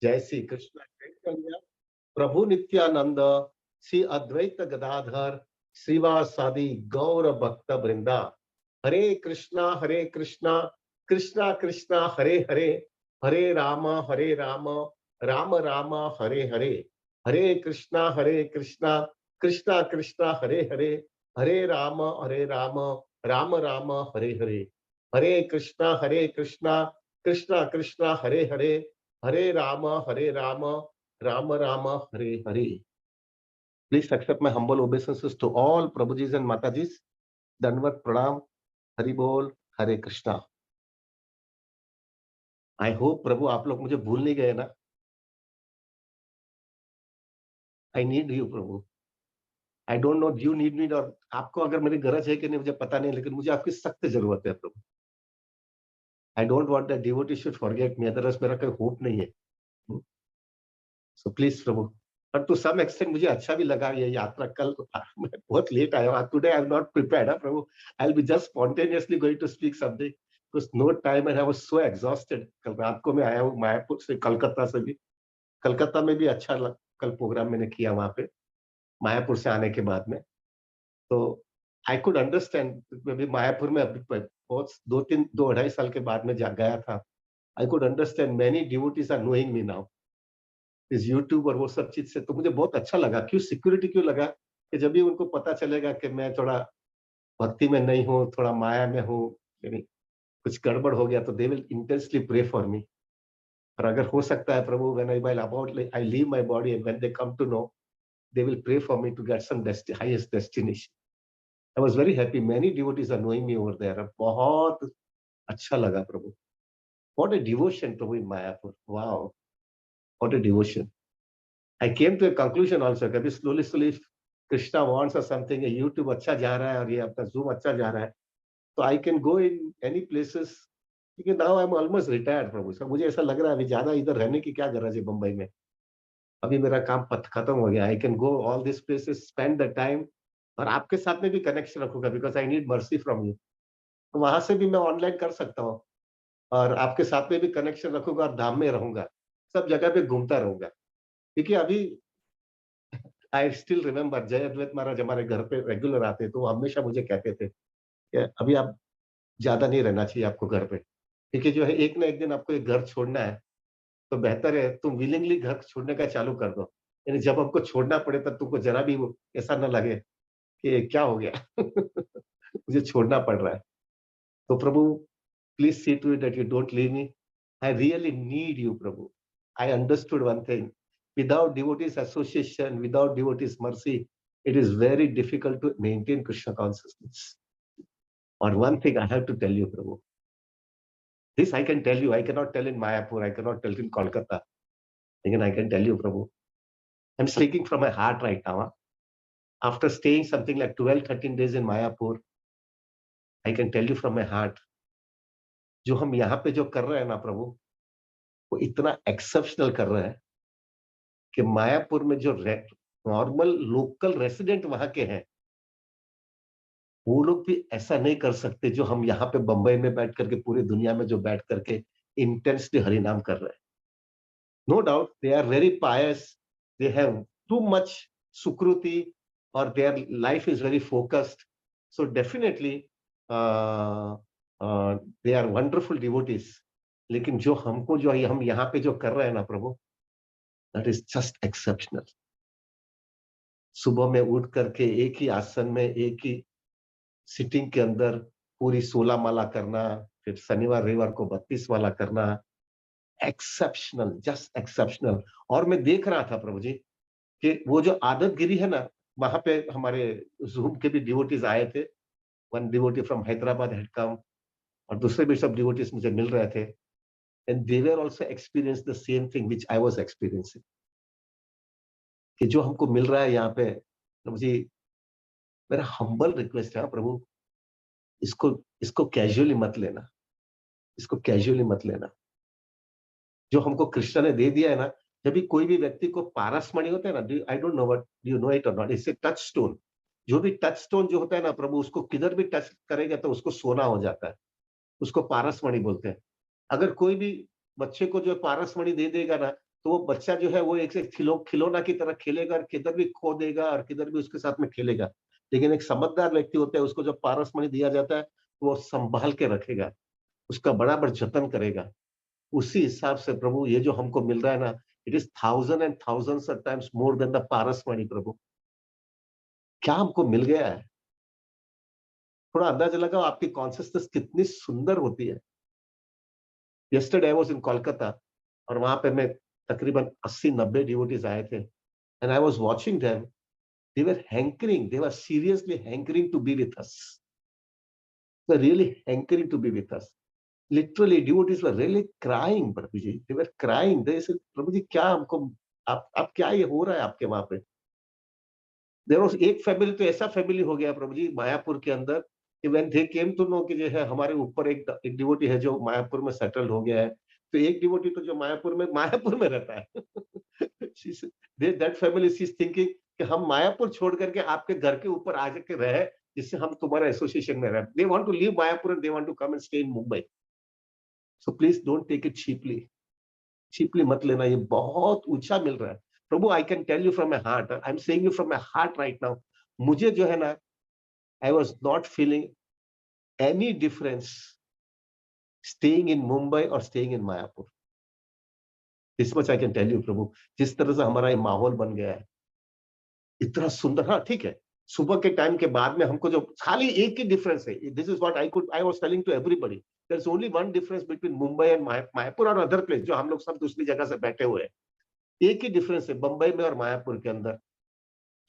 जय श्री कृष्ण चैतन्य प्रभु नित्यानंद श्री अद्वैत गदाधर श्रीवासादि गौर भक्त वृंदा। हरे कृष्णा कृष्णा कृष्णा हरे हरे, हरे राम राम राम हरे हरे। हरे कृष्णा कृष्णा कृष्णा हरे हरे, हरे राम राम राम हरे हरे। हरे कृष्णा कृष्णा कृष्णा हरे हरे, हरे Ram Ram Ram Hare Hare. Please accept my humble obeisances to all Prabhujis and Matajis. Danvat Pranam, Hari Bol, Hare Krishna. I hope प्रभु आप लोग मुझे भूल नहीं गए ना। I need you Prabhu. I don't know you need me और आपको अगर मेरी गरज है कि नहीं मुझे पता नहीं, लेकिन मुझे आपकी सख्त जरूरत है प्रभु। I don't want that devotee should forget me, otherwise मेरा कोई hope नहीं है। So please प्रभु। पर टू सम एक्सटेंट मुझे अच्छा भी लगा ये यात्रा। कल मैं बहुत लेट आया हूँ। Today I am not prepared प्रभु। I will be just spontaneously going to speak something, because no time and I was so exhausted. कल रात को मैं आया हूँ मायापुर से, कलकत्ता से भी। कलकत्ता में भी अच्छा कल प्रोग्राम मैंने किया वहां पे मायापुर से आने के बाद में। तो आई कुड अंडरस्टैंड। अभी मायापुर में अभी बहुत 2-2.5 साल के बाद में गया था। I could understand many devotees are knowing me now इस यूट्यूब और वो सब चीज से। तो मुझे बहुत अच्छा लगा। क्यों सिक्योरिटी क्यों लगा कि जब भी उनको पता चलेगा कि मैं थोड़ा भक्ति में नहीं हूँ, थोड़ा माया में हूँ, यानी कुछ गड़बड़ हो गया, तो they will intensely pray for me. और अगर हो सकता है प्रभु, when I leave my body and when they come to know, they will pray for me to get some highest destination. I was very happy. Many devotees are knowing me over there. बहुत अच्छा लगा प्रभु। What a devotion प्रभु in Mayapur. Wow, what a devotion. I came to a conclusion also, कभी slowly Krishna wants or something, ये YouTube अच्छा जा रहा है और ये अपना Zoom अच्छा जा रहा है, तो I can go in any places, क्योंकि now I'm almost retired प्रभु। सब मुझे ऐसा लग रहा है अभी ज्यादा इधर रहने की क्या गरज है बम्बई में। अभी मेरा काम खत्म हो गया। I can go all these places, spend the time, और आपके साथ में भी कनेक्शन रखूंगा, because I need mercy from you। तो वहां से भी मैं ऑनलाइन कर सकता हूँ और आपके साथ में भी कनेक्शन रखूंगा और धाम में रहूंगा, सब जगह पे घूमता रहूंगा। क्योंकि अभी आई स्टिल रिमेम्बर जय अद्वैत महाराज हमारे घर पे रेगुलर आते, तो वो हमेशा मुझे कहते थे कि अभी आप ज्यादा नहीं रहना चाहिए आपको घर पे, क्योंकि जो है एक ना एक दिन आपको एक घर छोड़ना है, तो बेहतर है तुम विलिंगली घर छोड़ने का चालू कर दो। यानी जब हमको छोड़ना पड़े तब तुमको जरा भी वो ऐसा ना लगे कि क्या हो गया मुझे छोड़ना पड़ रहा है। तो प्रभु please see to it that you don't leave me. I really need you प्रभु। I understood one thing, without devotees association, without devotees mercy, it is very difficult to maintain Krishna consciousness. Or one thing I have to tell you Prabhu, this I can tell you, I cannot tell in Mayapur, I cannot tell in Kolkata. Again I can tell you Prabhu, I'm speaking from my heart right now. After staying something like 12-13 days in Mayapur, I can tell you from my heart, जो हम यहाँ पे जो कर रहे हैं ना प्रभु, वो इतना एक्सेप्शनल कर रहे हैं कि मायापुर में जो नॉर्मल लोकल रेसिडेंट वहां के हैं, वो लोग भी ऐसा नहीं कर सकते जो हम यहाँ पे बंबई में बैठ करके, पूरी दुनिया में जो बैठ करके इंटेंसली हरिनाम कर रहे हैं। No doubt they are very pious, they have too much सुकृति, और their life is very focused. So definitely they are wonderful devotees. लेकिन जो हमको जो हम यहाँ पे जो कर रहे हैं ना प्रभु, दैट इज जस्ट एक्सेप्शनल। सुबह में उठ करके एक ही आसन में, एक ही सिटिंग के अंदर पूरी 16 माला करना, फिर शनिवार रविवार को 32 माला करना, एक्सेप्शनल, जस्ट एक्सेप्शनल। और मैं देख रहा था प्रभु जी कि वो जो आदत गिरी है ना, वहां पे हमारे जूम के भी डिवोटीज आए थे। One devotee from Hyderabad had come, और दूसरे भी सब डिवोटीज मुझे मिल रहे थे, and they were also experience the same thing which I was experiencing, कि जो हमको मिल रहा है यहाँ पे। प्रभु जी मेरा हम्बल रिक्वेस्ट है प्रभु, इसको इसको कैजुअली मत लेना, इसको कैजुअली मत लेना। जो हमको कृष्ण ने दे दिया है ना, जब भी कोई भी व्यक्ति को पारसमणि होता है ना, I don't know what you know it और not, it's a touchstone. जो भी टच स्टोन जो होता है ना प्रभु, उसको किधर भी टच करेगा तो उसको सोना हो जाता है, उसको पारसमणि बोलते हैं। अगर कोई भी बच्चे को जो पारसमणि दे देगा ना, तो वो बच्चा जो है वो एक खिलौना की तरह खेलेगा और किधर भी खो देगा और किधर भी उसके साथ में खेलेगा। लेकिन एक समझदार व्यक्ति होता है, उसको जब पारस मणि दिया जाता है, तो वो संभाल के रखेगा, उसका बराबर जतन करेगा। उसी हिसाब से प्रभु ये जो हमको मिल रहा है ना, it is thousand and thousands of times more than the पारस मणि प्रभु। क्या हमको मिल गया है? थोड़ा अंदाजा लगाओ आपकी कॉन्सियसनेस कितनी सुंदर होती है। Yesterday I was in Kolkata और वहाँ पे मैं तकरीबन 80-90 डिवोटीज़ आए थे and I was watching them, they were hankering, they were seriously hankering to be with us. They are really hankering to be with us. Literally devotees were really crying प्रभु जी, they were crying, they said प्रभु जी क्या हमको आप क्या ये हो रहा है आपके वहाँ पे? देयर वाज़ एक फैमिली तो ऐसा फैमिली हो गया प्रभु जी मायापुर के अंदर कि when they came to know कि जो है हमारे ऊपर एक डिवोटी है जो मायापुर में सेटल्ड हो गया है। तो एक डिवोटी तो जो मायापुर में रहता है। She is they that family she is thinking कि हम मायापुर छोड़ करके आपके घर के ऊपर आ के रहे, जिससे हम तुम्हारे एसोसिएशन में रहे। They want to leave Mayapur and they want to come and stay in Mumbai. So please don't take it cheaply. Cheaply मत लेना, ये बहुत ऊंचा मिल रहा है। प्रभु I can tell you from my heart, I am saying you from my heart right now. मुझे जो है ना, I was not feeling any difference staying in Mumbai or staying in Mayapur. This much I can tell you, प्रभु। जिस तरह से हमारा ये माहौल बन गया है, इतना सुंदर। हाँ, ठीक है। सुबह के टाइम के बाद में हमको जो खाली एक ही डिफरेंस है, this is what I was telling to everybody, there is only one difference between Mumbai and Mayapur और अदर प्लेस जो हम लोग सब दूसरी जगह से बैठे हुए हैं। एक ही डिफरेंस है बंबई में और मायापुर के अंदर।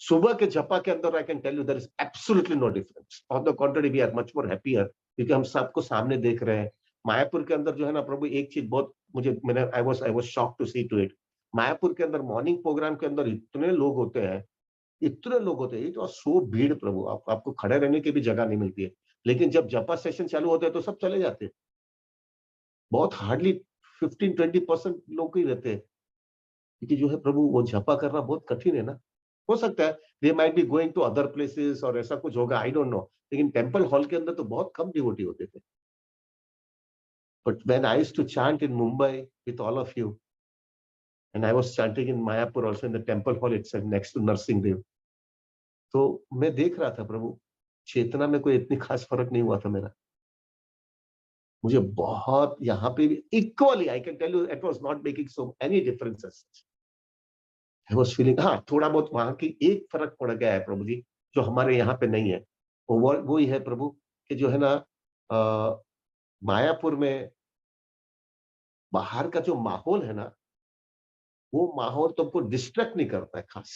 सुबह के जपा के अंदर I can tell you there is absolutely no difference. On the contrary we are much more happier क्योंकि हम सबको सामने देख रहे हैं। मायापुर के अंदर जो है ना प्रभु, एक चीज बहुत मुझे मैंने I was shocked to see to it. Mayapur के अंदर मॉर्निंग प्रोग्राम के अंदर इतने लोग होते हैं, इतने लोग होते हैं, इट वाज सो भीड़ प्रभु, आपको खड़े रहने की भी जगह नहीं मिलती है। लेकिन जब जपा सेशन चालू होते हैं तो सब चले जाते हैं। बहुत हार्डली 15-20% लोग ही रहते हैं, क्योंकि जो है प्रभु वो जपा करना बहुत कठिन है ना। हो सकता है they might be going to other places और ऐसा कुछ होगा, आई डोंट नो। लेकिन टेंपल हॉल के अंदर तो बहुत कम डिवोटी होते थे। But when I used to chant in Mumbai with all of you and I was chanting in Mayapur also in the temple hall itself next to Narasimha Dev, तो मैं देख रहा था प्रभु, चेतना में कोई इतनी खास फर्क नहीं हुआ था मेरा। मुझे बहुत यहाँ पे भी equally I can tell you it was not making so any differences. I was feeling, हाँ थोड़ा बहुत वहां की एक फर्क पड़ गया है प्रभु जी, जो हमारे यहाँ पे नहीं है। वो ही है प्रभु कि जो है ना, मायापुर में बाहर का जो माहौल है ना, वो माहौल तुमको डिस्ट्रैक्ट नहीं करता है खास।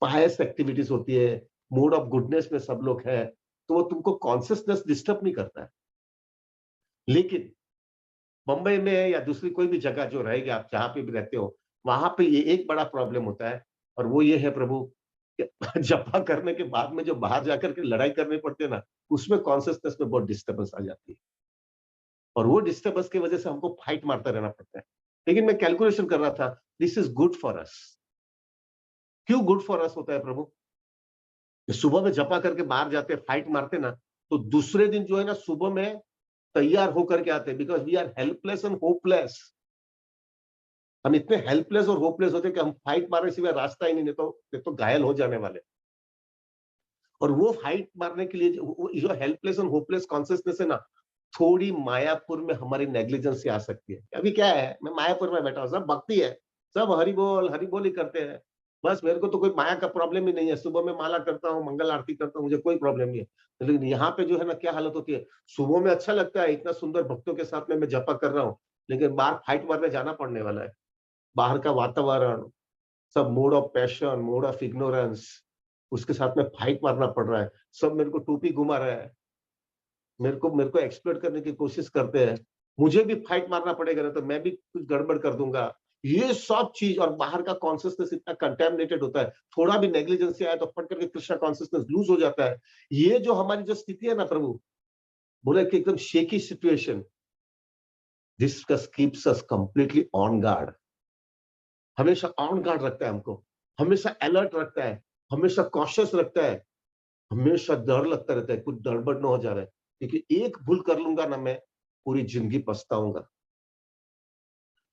पायस एक्टिविटीज होती है, मूड ऑफ गुडनेस में सब लोग हैं, तो वो तुमको कॉन्सियसनेस डिस्टर्ब नहीं करता है। लेकिन मुंबई में या दूसरी कोई भी जगह जो रहेगी, आप जहाँ पे भी रहते हो, वहां पे ये एक बड़ा प्रॉब्लम होता है, और वो ये है प्रभु कि जपा करने के बाद में जो बाहर जाकर के लड़ाई करनी पड़ती है ना, उसमें कॉन्सियसनेस में बहुत डिस्टर्बेंस आ जाती है, और वो डिस्टर्बेंस की वजह से हमको फाइट मारता रहना पड़ता है। लेकिन मैं कैलकुलेशन कर रहा था, this is good for us. क्यों गुड फॉर अस होता है प्रभु? सुबह में जपा करके बाहर जाते फाइट मारते ना, तो दूसरे दिन जो है ना सुबह में तैयार होकर के आते, because we are helpless and hopeless. हम इतने हेल्पलेस और होपलेस होते कि हम फाइट मारने सिवाय रास्ता ही नहीं, तो घायल हो जाने वाले। और वो फाइट मारने के लिए जो हेल्पलेस और होपलेस कॉन्सियसनेस है ना, थोड़ी मायापुर में हमारी नेग्लिजेंस आ सकती है। अभी क्या है, मैं मायापुर में बैठा हूँ, सब भक्ति है, सब हरि बोल ही करते हैं। बस मेरे को तो कोई माया का प्रॉब्लम ही नहीं है। सुबह में माला करता हूँ, मंगल आरती करता हूँ, मुझे कोई प्रॉब्लम नहीं है। लेकिन यहाँ पे जो है ना क्या हालत होती है, सुबह में अच्छा लगता है, इतना सुंदर भक्तों के साथ में मैं जपा कर रहा हूँ, लेकिन बाहर फाइट मारने जाना पड़ने वाला है। बाहर का वातावरण, सब mode of passion, mode of ignorance, उसके साथ में फाइट मारना पड़ रहा है। सब मेरे को टोपी घुमा रहा है, मेरे को एक्सप्लोइट करने की कोशिश करते हैं। मुझे भी फाइट मारना पड़ेगा, ना तो मैं भी कुछ गड़बड़ कर दूंगा। ये सब चीज, और बाहर का कॉन्सियसनेस इतना कंटेमिनेटेड होता है, थोड़ा भी नेग्लिजेंस आया तो फट करके कृष्णा कॉन्सियसनेस लूज हो जाता है। ये जो हमारी जो स्थिति है ना प्रभु, बोले कि एकदम shaky situation, this keeps us completely on guard. हमेशा ऑन गार्ड रखता है हमको, हमेशा अलर्ट रखता है, हमेशा कॉशियस रखता है, हमेशा डर लगता रहता है कुछ गड़बड़ न हो जा रहा है, क्योंकि एक भूल कर लूंगा ना मैं, पूरी जिंदगी पछताऊंगा।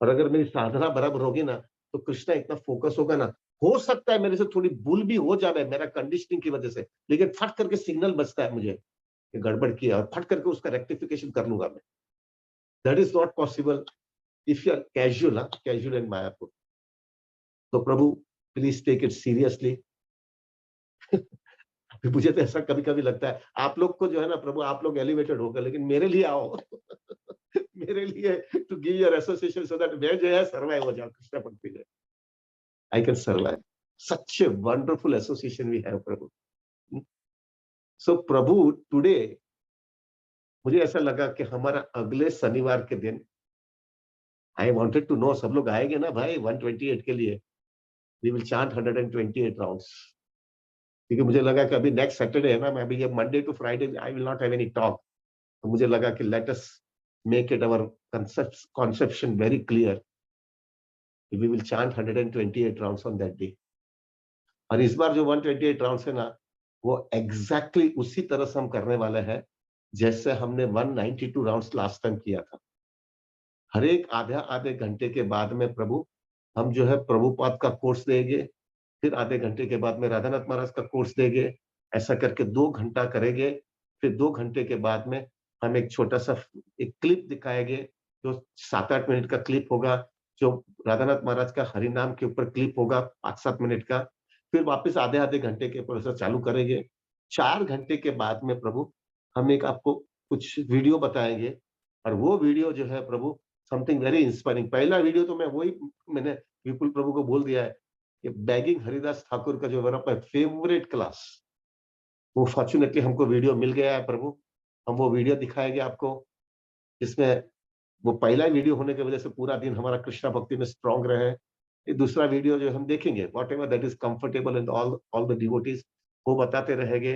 और अगर मेरी साधना बराबर होगी ना, तो कृष्णा इतना फोकस होगा ना, हो सकता है मेरे से थोड़ी भूल भी हो जाए मेरा कंडीशनिंग की वजह से, लेकिन फट करके सिग्नल बजता है मुझे कि गड़बड़ किया, और फट करके उसका रेक्टिफिकेशन कर लूंगा मैं। That is not possible if you are casual, casual in Mayapur. तो प्रभु प्लीज टेक इट सीरियसली। मुझे तो ऐसा कभी कभी लगता है, आप लोग को जो है ना प्रभु, आप लोग एलिवेटेड होकर, लेकिन मेरे लिए आओ। मेरे लिए to give your association so that मैं जो है सर्वाइव हो जाऊं कृष्ण भक्ति में, I can survive. Such a wonderful association we have प्रभु। सो प्रभु टुडे मुझे ऐसा लगा कि हमारा अगले शनिवार के दिन, आई वांटेड टू नो सब लोग आएंगे ना भाई 128 के लिए, वी विल चांट 128 राउंड्स। क्योंकि मुझे लगा कि अभी नेक्स्ट सैटरडे है ना, मैं अभी ये Monday to Friday I will not have any talk. तो मुझे लगा कि let us make it our conception very clear, we will chant 128 rounds on that day. और इस बार जो 128 राउंड्स है ना, वो एग्जैक्टली उसी तरह से हम करने वाले हैं जैसे हमने 192 राउंड्स लास्ट टाइम किया था। हर एक आधे आधे घंटे के बाद में प्रभु, हम जो है प्रभुपाद का कोर्स देंगे, फिर आधे घंटे के बाद में राधानाथ महाराज का कोर्स देंगे। ऐसा करके 2 घंटा करेंगे। फिर 2 घंटे के बाद में हम एक छोटा सा एक क्लिप दिखाएंगे, जो 7-8 मिनट का क्लिप होगा, जो राधानाथ महाराज का हरिनाम के ऊपर क्लिप होगा 5-7 मिनट का। फिर वापस आधे आधे घंटे के प्रोसेस चालू करेंगे। 4 घंटे के बाद में प्रभु, हम एक आपको कुछ वीडियो बताएंगे, और वो वीडियो जो है प्रभु, समथिंग वेरी इंस्पायरिंग। पहला वीडियो तो मैं वही, मैंने विपुल प्रभु को बोल दिया है कि बैगिंग हरिदास ठाकुर का जो मेरा फेवरेट क्लास, वो फॉर्चुनेटली हमको वीडियो मिल गया है प्रभु। हम वो वीडियो दिखाएंगे आपको, जिसमें वो पहला वीडियो होने की वजह से पूरा दिन हमारा कृष्णा भक्ति में स्ट्रांग रहे। ये दूसरा वीडियो जो हम देखेंगे, what ever that is comfortable in all all the devotees, वो बताते रहेंगे।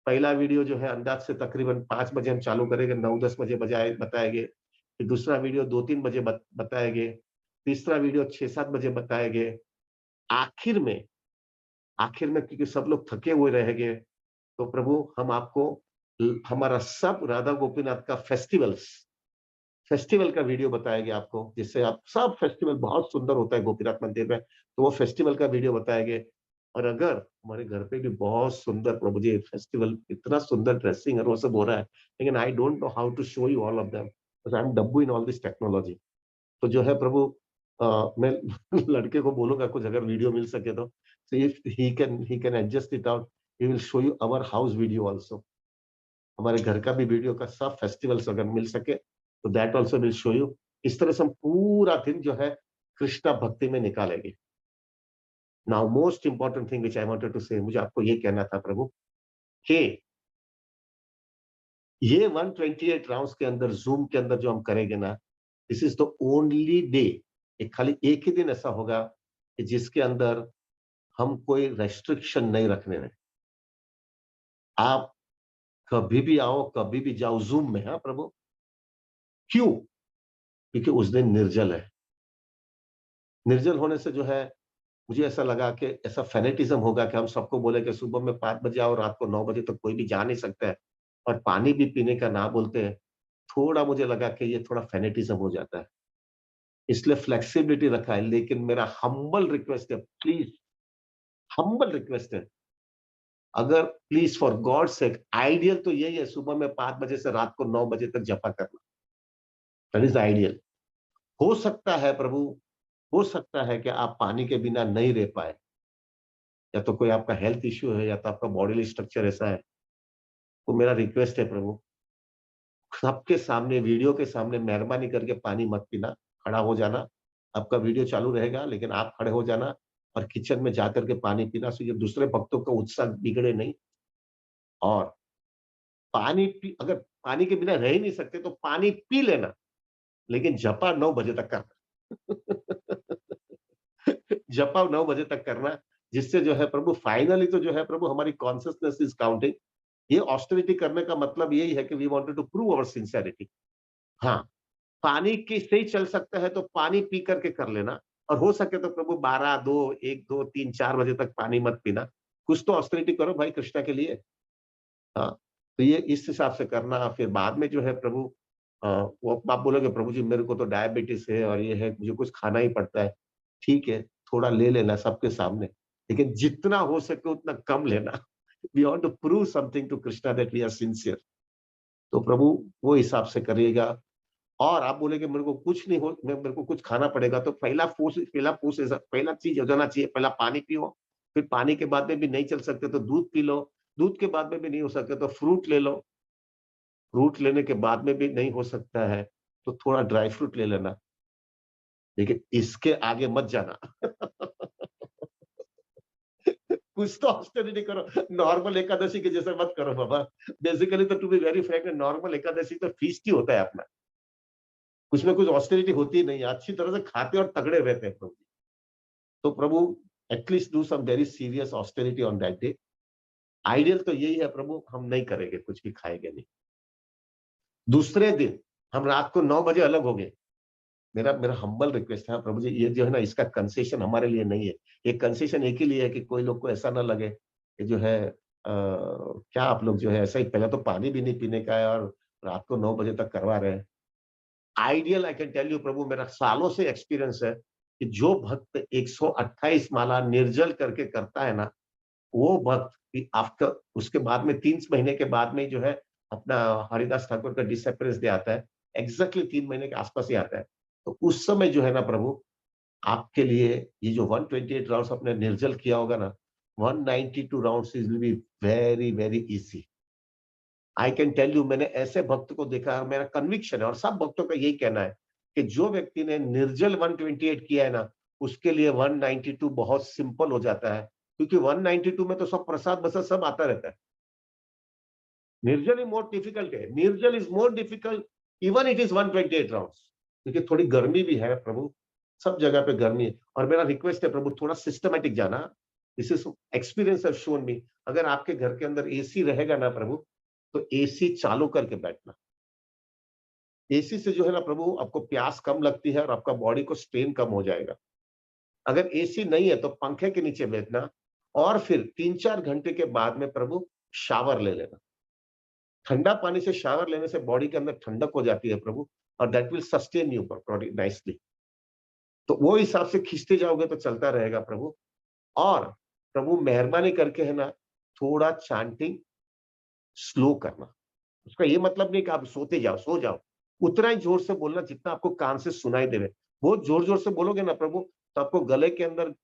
पहला वीडियो जो है अंदाज से तकरीबन 5 बजे हम चालू करेंगे, 9-10 बजे बजाए बताएंगे। फिर दूसरा वीडियो 2-3 बजे बताएंगे। तीसरा वीडियो 6-7 बजे बताएंगे। आखिर में, आखिर में क्योंकि सब लोग थके हुए रहेंगे, तो प्रभु हम आपको हमारा सब राधा गोपीनाथ का फेस्टिवल का वीडियो बताएंगे आपको, जिससे आप सब फेस्टिवल बहुत सुंदर होता है गोपीनाथ मंदिर में, तो वो फेस्टिवल का वीडियो बताएंगे। और अगर हमारे घर पे भी बहुत सुंदर प्रभु जी फेस्टिवल, इतना सुंदर ड्रेसिंग और वो सब हो रहा है, लेकिन I don't know how to show you all of them, I am डब्बू इन ऑल दिस टेक्नोलॉजी। तो जो है प्रभु, मैं लड़के को बोलूंगा कुछ अगर वीडियो मिल सके तो, if he can adjust it out, he will show you our house video also. हमारे घर का भी वीडियो का सब फेस्टिवल्स अगर मिल सके तो that also will show you. इस तरह से हम पूरा दिन जो है कृष्णा भक्ति में निकालेंगे। Now most important thing which I wanted to say, मुझे आपको ये कहना था प्रभु कि ये 128 राउंड्स के अंदर जूम के अंदर जो हम करेंगे ना, this is the only day, एक खाली एक ही दिन ऐसा होगा कि जिसके अंदर हम कोई रेस्ट्रिक्शन नहीं रखने हैं। आप कभी भी आओ, कभी भी जाओ जूम में। हाँ प्रभु, क्यों? क्योंकि उस दिन निर्जल है। निर्जल होने से जो है, मुझे ऐसा लगा कि ऐसा फेनेटिज्म होगा कि हम सबको बोले कि सुबह में 5 बजे आओ, रात को 9 बजे तक कोई भी जा नहीं सकता है, और पानी भी पीने का ना बोलते हैं। थोड़ा मुझे लगा कि ये थोड़ा फेनेटिज्म हो जाता है, इसलिए फ्लेक्सिबिलिटी रखा है। लेकिन मेरा हम्बल रिक्वेस्ट है, प्लीज, हम्बल रिक्वेस्ट है, अगर please for God sake, ideal तो यही है सुबह में 5 बजे से रात को 9 बजे तक जपा करना, दैट इज आइडियल। हो सकता है प्रभु, हो सकता है कि आप पानी के बिना नहीं रह पाए, या तो कोई आपका हेल्थ इश्यू है, या तो आपका बॉडी स्ट्रक्चर ऐसा है। तो मेरा रिक्वेस्ट है प्रभु, सबके सामने, वीडियो के सामने मेहरबानी करके पानी मत पीना, खड़ा हो जाना। आपका वीडियो चालू रहेगा लेकिन आप खड़े हो जाना, और किचन में जाकर के पानी पीना, सो ये दूसरे भक्तों का उत्साह बिगड़े नहीं। और पानी पी, अगर पानी के बिना रह ही नहीं सकते तो पानी पी लेना, लेकिन जपा 9 बजे तक करना। जपा 9 बजे तक करना, जिससे जो है प्रभु फाइनली तो जो है प्रभु हमारी कॉन्सियसनेस इज काउंटिंग। ये ऑस्टेरिटी करने का मतलब यही है कि we wanted to prove our sincerity. हाँ, पानी की से ही चल सकता है तो पानी पी करके कर लेना, और हो सके तो प्रभु 12, 2, 1, 2, 3, 4 बजे तक पानी मत पीना। कुछ तो ऑस्टेरिटी करो भाई कृष्णा के लिए। हाँ, तो ये इस हिसाब से करना। फिर बाद में जो है प्रभु, वो आप बोलोगे प्रभु जी मेरे को तो डायबिटीज है और ये है, मुझे कुछ खाना ही पड़ता है। ठीक है, थोड़ा ले लेना सबके सामने, लेकिन जितना हो सके उतना कम लेना। We want to prove something to Krishna that we are sincere. तो प्रभु वो हिसाब से करिएगा। और आप बोलेंगे मेरे को कुछ नहीं हो, मेरे को कुछ खाना पड़ेगा, तो पहला चीज हो जाना चाहिए, पहला पानी पियो। फिर पानी के बाद में भी नहीं चल सकते तो दूध पी लो। दूध के बाद में भी नहीं हो सकते तो फ्रूट ले लो। फ्रूट लेने के बाद में भी नहीं हो सकता है तो थोड़ा ड्राई फ्रूट ले लेना, लेकिन इसके आगे मत जाना। कुछ तो ऑस्टेरिटी करो। नॉर्मल एकादशी के जैसे मत करो बाबा। बेसिकली तो to be very frank, normal Ekadashi तो फीस्ट ही होता है अपना। कुछ में कुछ ऑस्टेरिटी होती ही नहीं है, अच्छी तरह से खाते और तगड़े रहते हैं प्रभु। तो प्रभु at least do some very serious austerity on that day. Ideal तो यही है प्रभु, हम नहीं करेंगे, कुछ भी खाएंगे नहीं। दूसरे दिन हम रात को 9 बजे अलग हो गए। मेरा मेरा हम्बल रिक्वेस्ट है प्रभु जी, ये जो है ना इसका कंसेशन हमारे लिए नहीं है। ये कंसेशन एक ही लिए है कि कोई लोग को ऐसा ना लगे कि जो है क्या आप लोग जो है ऐसा ही, पहले तो पानी भी नहीं पीने का है और रात को 9 बजे तक करवा रहे हैं। Ideal I can tell you प्रभु, मेरा सालों से एक्सपीरियंस है कि जो भक्त 128 माला निर्जल करके करता है ना, वो भक्त आफ्टर उसके बाद में 3 महीने के बाद में जो है अपना हरिदास ठाकुर का डिसअपियरेंस डे आता है। एग्जैक्टली 3 महीने के आसपास ही आता है। तो उस समय जो है ना प्रभु, आपके लिए ये जो 128 राउंड्स आपने निर्जल किया होगा ना, 192 rounds is will be very very easy. I can tell you, मैंने ऐसे भक्त को देखा है, मेरा कन्विक्शन है और सब भक्तों का यही कहना है कि जो व्यक्ति ने निर्जल 128 किया है ना, उसके लिए 192 बहुत सिंपल हो जाता है, क्योंकि 192 में तो सब प्रसाद बसा सब आता रहता है। निर्जल ही मोर डिफिकल्ट है, निर्जल is more difficult, even it is 128 rounds, क्योंकि थोड़ी गर्मी भी है प्रभु, सब जगह पे गर्मी है। और मेरा रिक्वेस्ट है प्रभु, थोड़ा सिस्टमेटिक जाना। This is experience have shown me, अगर आपके घर के अंदर एसी रहेगा ना प्रभु, तो एसी चालू करके बैठना। एसी से जो है ना प्रभु, आपको प्यास कम लगती है और आपका बॉडी को स्ट्रेन कम हो जाएगा। अगर एसी नहीं है तो पंखे के नीचे बैठना, और फिर 3-4 घंटे के बाद में प्रभु शावर ले लेना। ठंडा पानी से शावर लेने से बॉडी के अंदर ठंडक हो जाती है प्रभु, और that will sustain you body nicely. तो वो हिसाब से खींचते जाओगे तो चलता रहेगा प्रभु। और प्रभु मेहरबानी करके है ना, थोड़ा चैंटिंग स्लो करना। उसका ये मतलब नहीं कि आप सोते जाओ, सो जाओ। उतना ही जोर से बोलना जितना आपको कान से सुनाई देवे। बहुत जोर-जोर से बोलोगे ना प्रभु, तो आपको गले के अंदर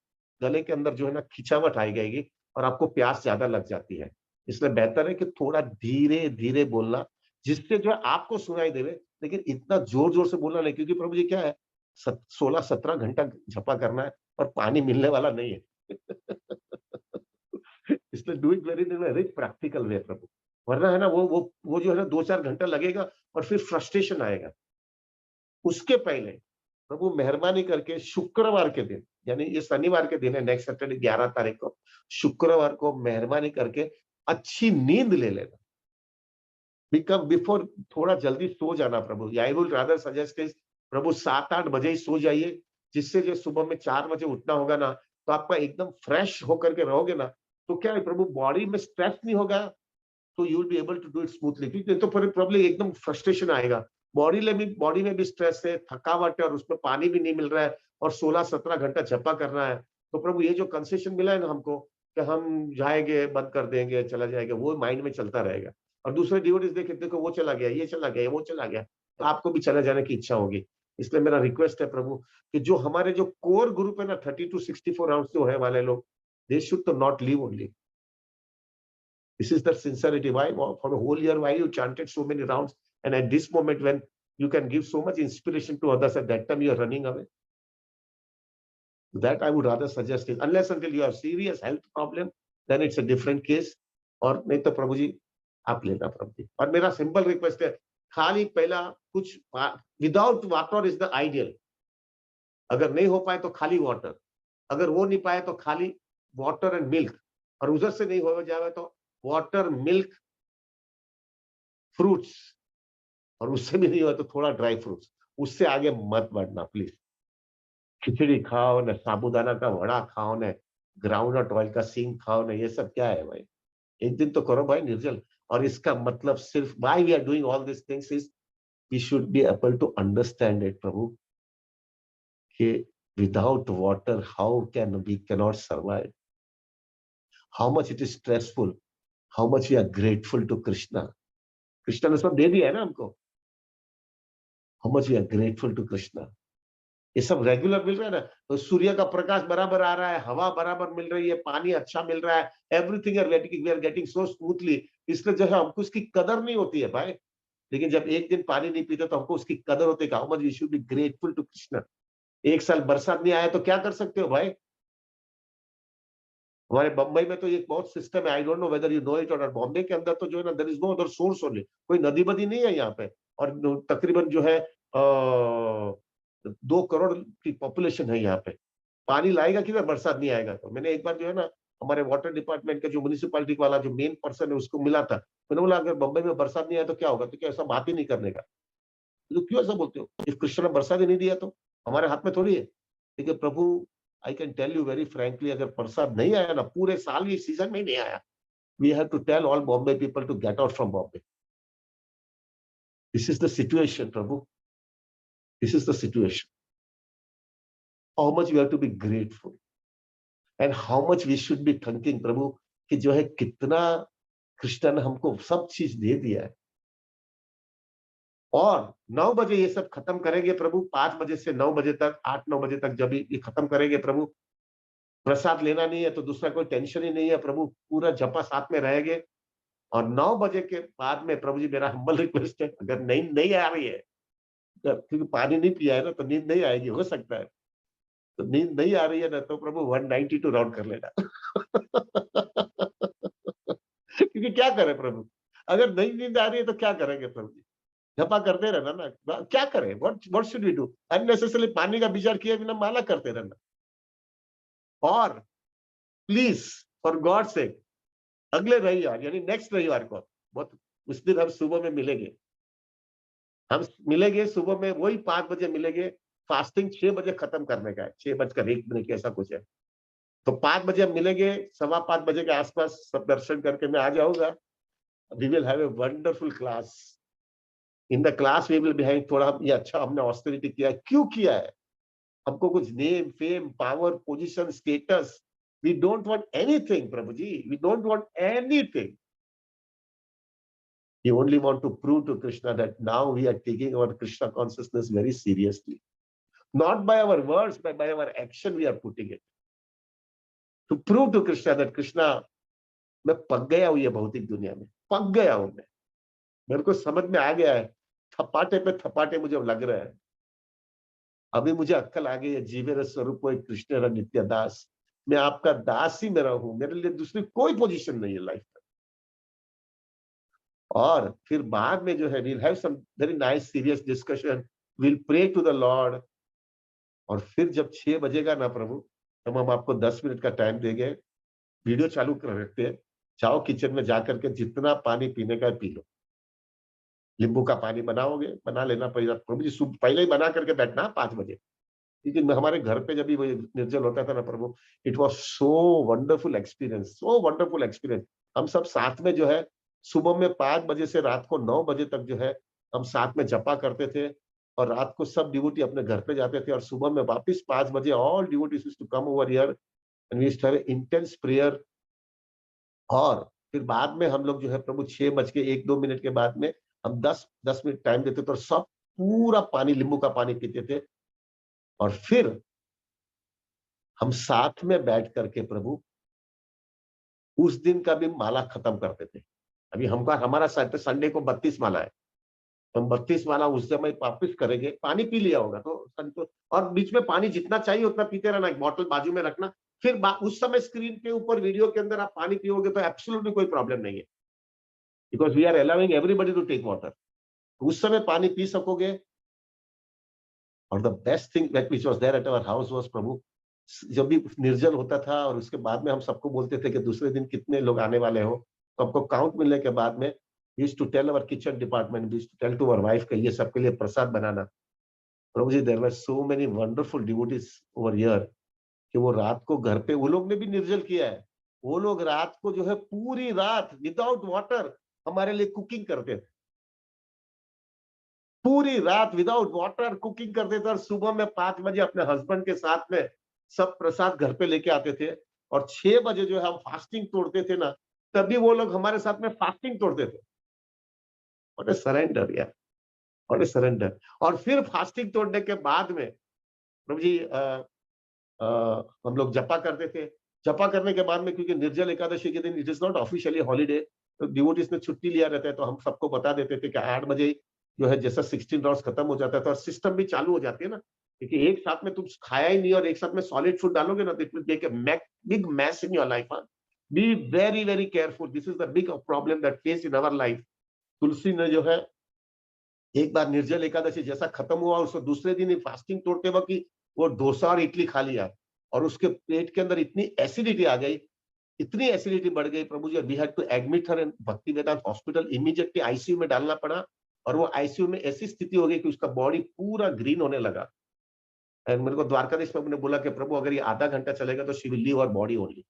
जो है ना खिंचावट आई जाएगी और आपको प्यास ज़्यादा लग जाती है। इसलिए बेहतर है कि थोड़ा धीरे-धीरे बोलना, जिससे जो है आपको सुनाई देवे, लेकिन इतना जोर-जोर से बोलना नहीं, क्योंकि प्रभु जी क्या है, 16-17 घंटा जपा करना है और पानी मिलने वाला नहीं है। इसलिए do it very in a very practical way प्रभु। वरना है ना वो जो है ना 2-4 घंटा लगेगा और फिर फ्रस्ट्रेशन आएगा। उसके पहले प्रभु मेहरबानी करके शुक्रवार के दिन, यानी ये शनिवार के दिन है, नेक्स्ट सैटरडे 11 तारीख को, शुक्रवार को मेहरबानी करके अच्छी नींद ले लेना। बिकम बिफोर, थोड़ा जल्दी सो जाना प्रभु। I would rather suggest is प्रभु 7-8 बजे ही सो जाइए, जिससे जो सुबह में 4 बजे उठना होगा ना, तो आपका एकदम फ्रेश होकर के रहोगे ना, तो क्या है प्रभु, बॉडी में स्ट्रेस नहीं होगा, तो you will be able to do it smoothly. क्योंकि तो फिर प्रॉब्लम एकदम फ्रस्ट्रेशन आएगा। बॉडी में भी स्ट्रेस है, थकावट है और उसमें पानी भी नहीं मिल रहा है और 16-17 घंटा जपा करना है। तो प्रभु ये जो कंसेशन मिला है ना हमको, कि हम जाएँगे, बंद कर देंगे, चला जाएगा, वो माइंड में चलता रहेगा। और दूसरे डिवोटीज़ देखे, देखो वो चला गया, ये चला गया, वो चला गया, तो आपको भी चले जाने की इच्छा होगी। इसलिए मेरा रिक्वेस्ट है प्रभु, कि जो हमारे जो कोर ग्रुप है ना 30 टू 64 राउंड्स जो है वाले लोग, दे शुड तो not leave only. This is the sincerity. Why for the whole year, why you chanted so many rounds, and at this moment when you can give so much inspiration to others, at that time you are running away? That I would rather suggest is, unless until you have serious health problem, then it's a different case. और नहीं तो प्रभु जी आप लेना प्रभु जी। और मेरा simple request है, खाली पहला कुछ without water is the ideal. अगर नहीं हो पाए तो खाली वाटर, अगर वो नहीं पाए तो खाली वाटर एंड मिल्क, और उधर से नहीं हो जाए तो वाटर, मिल्क, फ्रूट्स, और उससे भी नहीं हुआ तो थोड़ा ड्राई फ्रूट्स। उससे आगे मत बढ़ना प्लीज। खिचड़ी खाओ न, साबूदाना का वड़ा खाओ न, ग्राउंडनट ऑयल का सींग खाओ न, ये सब क्या है भाई? एक दिन तो करो भाई निर्जल। और इसका मतलब सिर्फ why we are doing all this things is we should be able to understand it, Prabhu, कि without water, how can we cannot survive? How much it is stressful, how much we are grateful to Krishna. Krishna ने सब दे दिया है ना हमको. How much we are grateful to Krishna. ये सब regular मिल रहा है ना, तो सूर्य का प्रकाश बराबर आ रहा है, हवा बराबर मिल रही है, पानी अच्छा मिल रहा है, everything we are getting so smoothly. इसलिए जो है हमको उसकी कदर नहीं होती है भाई. लेकिन जब एक दिन पानी नहीं पीते तो हमको उसकी कदर होती है. How much we should be grateful to Krishna. एक साल बरसात नहीं आया तो क्या कर सकते हो भाई. हमारे बंबई में तो एक बहुत सिस्टम है, I don't know whether you know it और नॉट. बॉम्बे के अंदर तो जो है ना, there is no other source only. कोई नदी बदी नहीं है यहाँ पे. और तकरीबन जो है 2 करोड़ की पॉपुलेशन है यहाँ पे. पानी लाएगा किधर, बरसात नहीं आएगा तो. मैंने एक बार जो है ना, हमारे वाटर डिपार्टमेंट का जो म्युनिसिपैलिटी वाला जो मेन पर्सन है उसको मिला था. मैंने बोला अगर बंबई में बरसात नहीं आया तो क्या होगा. तो क्या ऐसा बात ही नहीं करने का. तो क्यों ऐसा बोलते हो. इफ कृष्ण ने बरसात ही नहीं दिया तो हमारे हाथ में थोड़ी है. देखिए प्रभु, I can tell you very frankly, अगर बरसात नहीं आया ना, पूरे साल ये सीजन में नहीं आया, we have to tell all Bombay people to get out from Bombay. This is the situation प्रभु. This is the situation. How much we have to be grateful and how much we should be thanking प्रभु, कि जो है कितना कृष्ण ने हमको सब चीज दे दिया है. और 9 बजे ये सब खत्म करेंगे प्रभु. 5 बजे से 9 बजे तक, 8-9 बजे तक जब ये खत्म करेंगे प्रभु, प्रसाद लेना नहीं है तो दूसरा कोई टेंशन ही नहीं है प्रभु. पूरा जपा साथ में रहेंगे. और 9 बजे के बाद में प्रभु जी मेरा हम्बल रिक्वेस्ट है, अगर नींद नहीं आ रही है, क्योंकि पानी नहीं पिया है ना, तो नींद नहीं आएगी, हो सकता है. तो नींद नहीं आ रही है ना, तो प्रभु 192 राउंड कर लेना. क्योंकि क्या करें प्रभु, अगर नहीं नींद आ रही है तो क्या करेंगे प्रभु जी. जपा करते रहना ना, क्या करें. What should we do. Unnecessarily पानी का विचार किए बिना माला करते रहना. और प्लीज फॉर गॉड सेक, अगले रविवार यानी नेक्स्ट रविवार को, बहुत उस दिन हम सुबह में मिलेंगे. हम मिलेंगे सुबह में, वही 5 बजे मिलेंगे. फास्टिंग 6 बजे खत्म करने का है, 6:01 ऐसा कुछ है. तो 5 बजे हम मिलेंगे, 5:15 के आसपास सब दर्शन करके मैं आ जाऊंगा. We will have a wonderful class. In the class we will behind थोड़ा ये अच्छा हमने ऑस्टेरिटी किया है. क्यों किया है. हमको कुछ name, fame, power, position, status, we don't want anything प्रभु जी. We don't want anything. We only want to prove to Krishna that now we are taking our Krishna consciousness very seriously. Not by our words, but by our action we are putting it. To prove to Krishna that Krishna, मैं पक गया हूं ये भौतिक दुनिया में, पक गया हूं मैं. मेरे को समझ में आ गया है. थपाटे पे थपाटे मुझे लग रहे हैं. अभी मुझे अक्कल आ गई है. जीवेर स्वरूप कृष्ण रा नित्य दास. मैं आपका दास ही मेरा हूं. मेरे लिए दूसरी कोई पोजीशन नहीं है लाइफ में. और फिर बाद में जो है we'll have some very nice serious discussion. We'll pray to the Lord. और फिर जब 6 बजेगा ना प्रभु, तब हम आपको 10 मिनट का टाइम देंगे. वीडियो चालू कर रखते हैं. जाओ किचन में जाकर के जितना पानी पीने का पी लो. नींबू का पानी बनाओगे, बना लेना पड़ेगा प्रभु जी. पहले ही बना करके बैठना 5 बजे. क्योंकि हमारे घर पे जब भी वो निर्जल होता था ना प्रभु, it was so wonderful experience, so wonderful experience. हम सब साथ में जो है सुबह में 5 बजे से रात को 9 बजे तक जो है हम साथ में जपा करते थे. और रात को सब डिवोटी अपने घर पे जाते थे. और सुबह में वापस 5 बजे all devotees used to come over here and we used to have intense prayer. और फिर बाद में हम लोग जो है प्रभु 6:01-2 के बाद में हम 10 मिनट टाइम देते थे और सब पूरा पानी, नींबू का पानी पीते थे. और फिर हम साथ में बैठ करके प्रभु उस दिन का भी माला खत्म करते थे. अभी हमारा संडे को 32 माला है. हम 32 माला उस समय वापिस करेंगे. पानी पी लिया होगा तो और बीच में पानी जितना चाहिए उतना पीते रहना. एक बॉटल बाजू में रखना. फिर उस समय स्क्रीन के ऊपर वीडियो के अंदर आप पानी पियोगे तो एब्सोल्युटली कोई प्रॉब्लम नहीं है. Because we are allowing everybody to take water. उस समय पानी पी सकोगे. और the best thing that which was there at our house was प्रभु, जब भी निर्जल होता था और उसके बाद में हम सबको बोलते थे कि दूसरे दिन कितने लोग आने वाले हो, तो हमको काउंट मिलने के बाद में used to tell our kitchen department, used to tell to our wife कि ये सबके लिए प्रसाद बनाना. प्रभु जी, there were so many wonderful devotees over here कि वो रात को घर पे, वो लोग ने भी निर्जल किया है. वो लोग रात को जो है पूरी रात विदाउट वाटर हमारे लिए कुकिंग करते थे. पूरी रात विदाउट वाटर कुकिंग करते थे और सुबह में 5 बजे अपने हस्बैंड के साथ में सब प्रसाद घर पे लेके आते थे और 6 बजे जो है हम फास्टिंग तोड़ते थे ना, तभी वो लोग हमारे साथ में फास्टिंग तोड़ते थे। व्हाट अ सरेंडर यार, व्हाट अ सरेंडर। और फिर फास्टिंग तोड़ने के बाद में प्रभु जी अ, हम लोग जपा करते थे। जपा करने के बाद में क्योंकि निर्जल एकादशी के दिन it is not officially holiday, तो डिवोटीज़ ने छुट्टी लिया रहता है, तो हम सबको बता देते थे कि 8 बजे जो है जैसा 16 राउंड्स खत्म हो जाता था और सिस्टम भी चालू हो जाती है ना, क्योंकि एक साथ में तुम खाया ही नहीं और एक साथ में सॉलिड फूड डालोगे ना, तो it will make a big mess in your life. Be very, very careful. This is the big problem that face in our life. Tulsi ने जो है एक बार निर्जल एकादशी जैसा खत्म हुआ, उसको दूसरे दिन ही फास्टिंग तोड़ते वक्त ही वो डोसा और इडली खा लिया और उसके पेट के अंदर इतनी एसिडिटी आ गई, इतनी एसिडिटी बढ़ गई प्रभु जी, वी हैड टू एडमिट हर इन भक्ति वेदांत हॉस्पिटल। इमीडिएटली आईसीयू में डालना पड़ा और वो आईसीयू में ऐसी स्थिति हो गई कि उसका बॉडी पूरा ग्रीन होने लगा। एंड मेरे को द्वारकाधीश प्रभु ने बोला कि प्रभु अगर ये आधा घंटा चलेगा तो she will leave our body only.